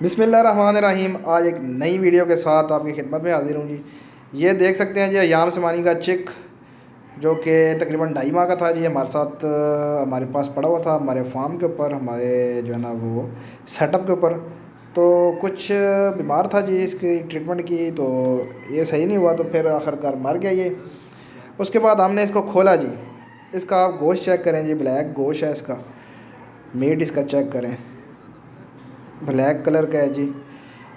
बिस्मिल्लाहिर्रहमानिर्रहीम। आज एक नई वीडियो के साथ आपकी खिदमत में हाजिर हूँ जी। ये देख सकते हैं जी अयाम समानी का चिक, जो कि तकरीबन 2.5 माह का था जी। हमारे साथ हमारे पास पड़ा हुआ था, हमारे फार्म के ऊपर, हमारे जो है ना वो सेटअप के ऊपर। तो कुछ बीमार था जी, इसकी ट्रीटमेंट की तो ये सही नहीं हुआ, तो फिर आखिरकार मर गया ये। उसके बाद हमने इसको खोला जी। इसका आप गोश्त चेक करें जी, ब्लैक गोश्त है इसका। मीट इसका चेक करें, ब्लैक कलर का है जी।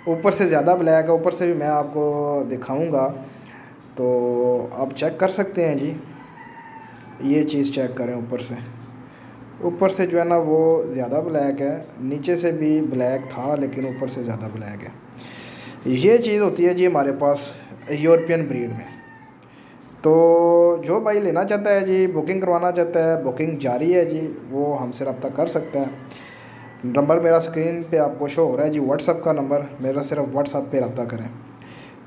ऊपर से ज़्यादा ब्लैक है, ऊपर से भी मैं आपको दिखाऊंगा, तो आप चेक कर सकते हैं जी। ये चीज़ चेक करें, ऊपर से जो है ना वो ज़्यादा ब्लैक है, नीचे से भी ब्लैक था लेकिन ऊपर से ज़्यादा ब्लैक है। ये चीज़ होती है जी हमारे पास यूरोपियन ब्रीड में। तो जो भाई लेना चाहता है जी, बुकिंग करवाना चाहता है, बुकिंग जारी है जी, वो हमसे रब्ता कर सकता है। नंबर मेरा स्क्रीन पे आपको शो हो रहा है जी, व्हाट्सअप का नंबर मेरा, सिर्फ व्हाट्सअप पे रब्ता करें।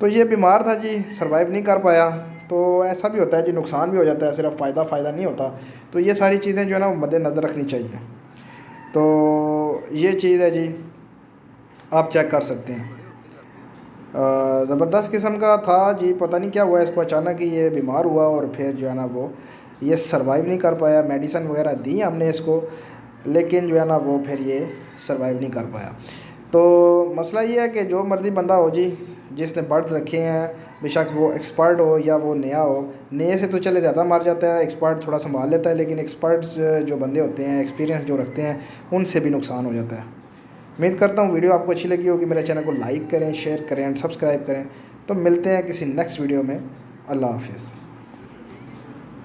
तो ये बीमार था जी, सरवाइव नहीं कर पाया। तो ऐसा भी होता है जी, नुकसान भी हो जाता है, सिर्फ फ़ायदा नहीं होता। तो ये सारी चीज़ें जो है ना वो मद्देनज़र रखनी चाहिए। तो ये चीज़ है जी, आप चेक कर सकते हैं। ज़बरदस्त किस्म का था जी, पता नहीं क्या हुआ इसको, अचानक ही ये बीमार हुआ और फिर जो है ना वो ये सरवाइव नहीं कर पाया। मेडिसन वगैरह दी हमने इसको, लेकिन जो है ना वो फिर ये सरवाइव नहीं कर पाया। तो मसला ये है कि जो मर्ज़ी बंदा हो जी, जिसने बर्ड्स रखे हैं, बेशक वो एक्सपर्ट हो या वो नया हो, नए से तो चले ज़्यादा मार जाता है, एक्सपर्ट थोड़ा संभाल लेता है, लेकिन एक्सपर्ट्स जो बंदे होते हैं, एक्सपीरियंस जो रखते हैं, उनसे भी नुकसान हो जाता है। उम्मीद करता हूँ वीडियो आपको अच्छी लगी होगी। मेरे चैनल को लाइक करें, शेयर करें एंड सब्सक्राइब करें। तो मिलते हैं किसी नेक्स्ट वीडियो में। अल्लाह हाफिज़।